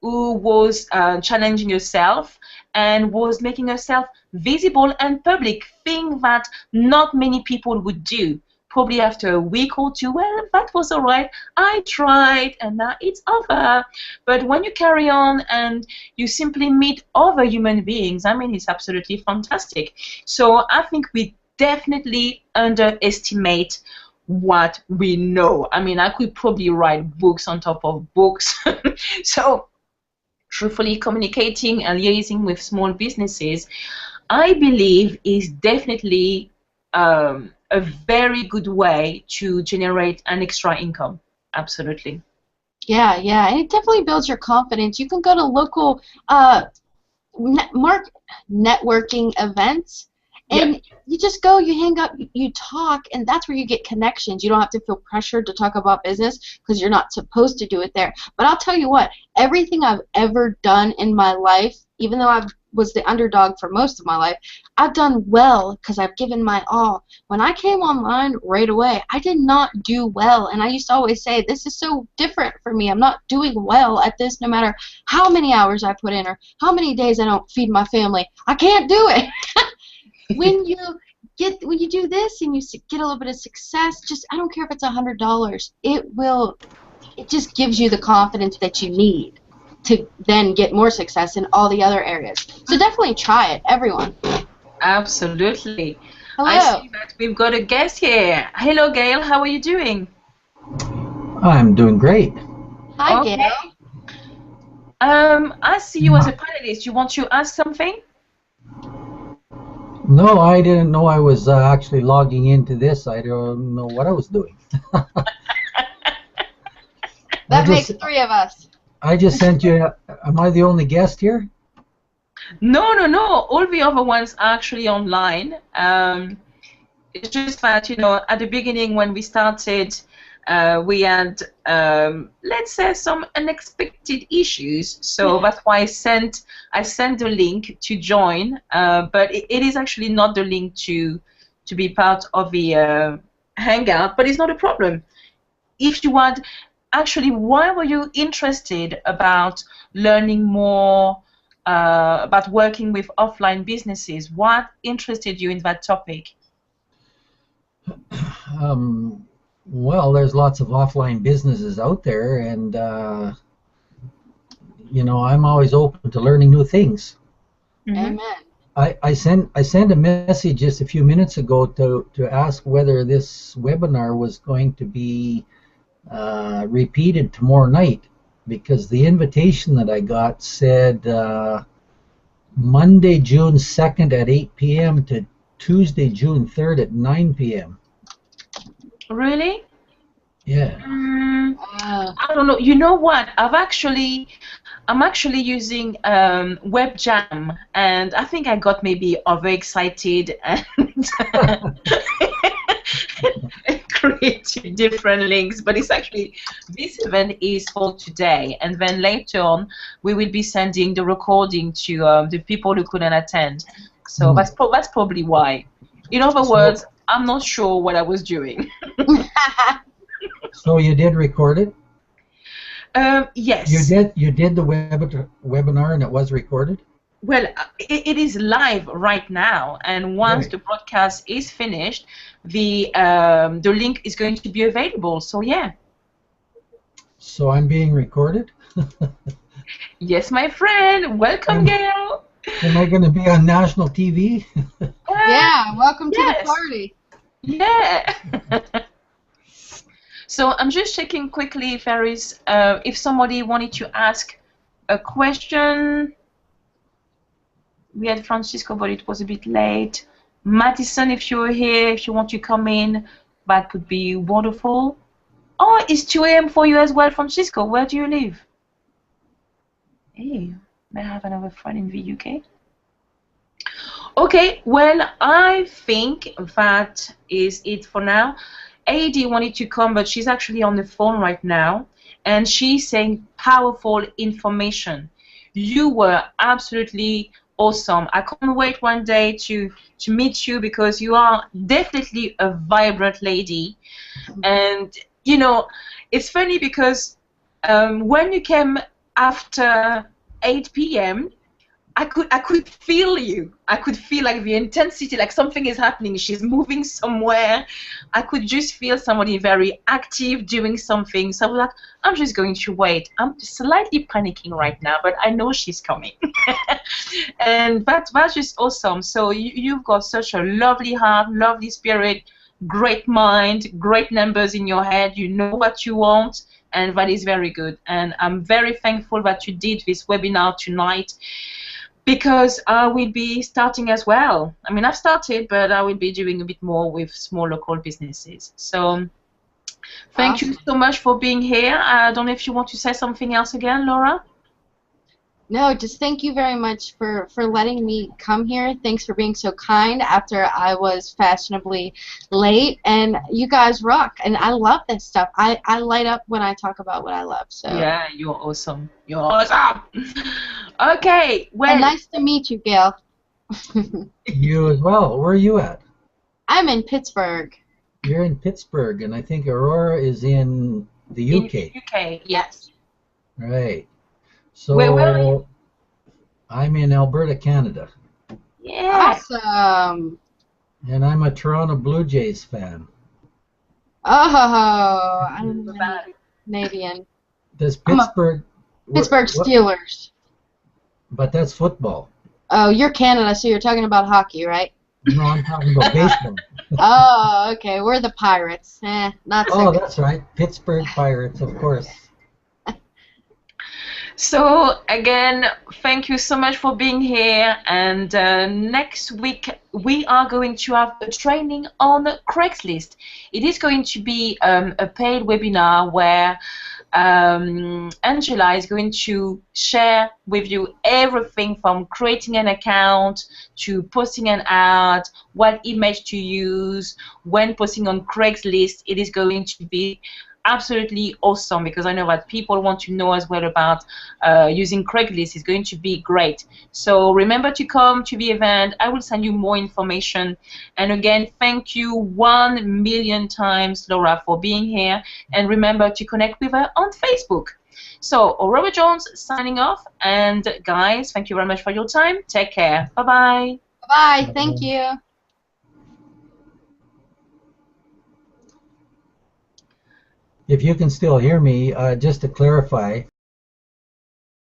who was challenging herself and was making herself visible and public, thing that not many people would do. Probably after a week or two, well, that was all right, I tried, and now it's over. But when you carry on and you simply meet other human beings, I mean, it's absolutely fantastic. So I think we definitely underestimate what we know. I mean, I could probably write books on top of books. So truthfully communicating and liaising with small businesses, I believe, is definitely a very good way to generate an extra income. Absolutely. Yeah, and it definitely builds your confidence. You can go to local networking events, and you just go, you hang up, you talk, and that's where you get connections. You don't have to feel pressured to talk about business because you're not supposed to do it there. But I'll tell you what, everything I've ever done in my life, even though I was the underdog for most of my life, I've done well because I've given my all. When I came online right away, I did not do well, and I used to always say, this is so different for me. I'm not doing well at this no matter how many hours I put in or how many days I don't feed my family. I can't do it. When you do this and you get a little bit of success, just, I don't care if it's $100, it just gives you the confidence that you need to then get more success in all the other areas. So definitely try it, everyone. Absolutely. Hello. I see that we've got a guest here. Hello, Gail. How are you doing? I'm doing great. Hi, Okay. Gail. I see you as a panelist. You want to ask something? No, I didn't know I was actually logging into this. I don't know what I was doing. That makes 3 of us. I just sent you. Am I the only guest here? No. All the other ones are actually online. It's just that, at the beginning when we started, we had, let's say, some unexpected issues. So that's why I sent the link to join. But it is actually not the link to be part of the Hangout. But it's not a problem. If you want. Actually, why were you interested about learning more about working with offline businesses? What interested you in that topic? Well, there's lots of offline businesses out there, and I'm always open to learning new things. Amen. I sent a message just a few minutes ago to ask whether this webinar was going to be repeated tomorrow night, because the invitation that I got said Monday, June 2nd at 8 p.m. to Tuesday, June 3rd at 9 p.m. Really? Yeah. I don't know. You know what? I'm actually using WebJam, and I think I got maybe overexcited and created different links. But it's actually, this event is for today, and then later on we will be sending the recording to the people who couldn't attend. So that's probably why. In other words, I'm not sure what I was doing. So you did record it? Yes. You did the webinar and it was recorded? well, it is live right now, and once Right. the broadcast is finished, the link is going to be available. So yeah, So I'm being recorded? yes, my friend, welcome, Am, Gail. am I going to be on national TV? Yeah, welcome to the Yes, party. yeah. So I'm just checking quickly if there is, if somebody wanted to ask a question. We had Francisco, but it was a bit late. Madison, if you're here, if you want to come in, that would be wonderful. Oh, it's 2 a.m. for you as well, Francisco. Where do you live? Hey, may I have another friend in the UK? Okay, well, I think that is it for now. AD wanted to come, but she's actually on the phone right now, and she's saying powerful information. You were absolutely awesome. I can't wait one day to meet you because you are definitely a vibrant lady. And you know, it's funny because when you came after 8 p.m., I could feel you. I could feel like the intensity, like something is happening. She's moving somewhere. I could just feel somebody very active doing something. So I was like, I'm just going to wait. I'm slightly panicking right now, but I know she's coming. And that's just awesome. So you've got such a lovely heart, lovely spirit, great mind, great numbers in your head. You know what you want, and that is very good. And I'm very thankful that you did this webinar tonight, because I will be starting as well. I mean, I've started, but I will be doing a bit more with small local businesses. So thank you so much for being here. I don't know if you want to say something else again, Laura? No, just thank you very much for letting me come here. Thanks for being so kind after I was fashionably late. And you guys rock. And I love this stuff. I light up when I talk about what I love. So Yeah, you're awesome. You're awesome. Okay, well. And nice to meet you, Gail. You as well. Where are you at? I'm in Pittsburgh. You're in Pittsburgh, and I think Aurora is in the UK. In the UK, yes. Right. So Where are you? I'm in Alberta, Canada. Yeah. Awesome. And I'm a Toronto Blue Jays fan. Oh, I'm Canadian. Does I'm a Pittsburgh... Pittsburgh Steelers. But that's football. Oh, you're Canada, so you're talking about hockey, right? No, I'm talking about baseball. Oh, okay. We're the Pirates. Not so Oh, good. that's right. Pittsburgh Pirates, of course. So again, thank you so much for being here, and next week we are going to have a training on Craigslist. It is going to be a paid webinar where Angela is going to share with you everything from creating an account to posting an ad, what image to use, when posting on Craigslist. It is going to be absolutely awesome, because I know that people want to know as well about using Craigslist. Is going to be great. So remember to come to the event. I will send you more information. And again, thank you 1,000,000 times, Laura, for being here. And remember to connect with her on Facebook. So Aurore Jones signing off. And guys, thank you very much for your time. Take care. Bye-bye. Bye. Thank you. If you can still hear me, just to clarify,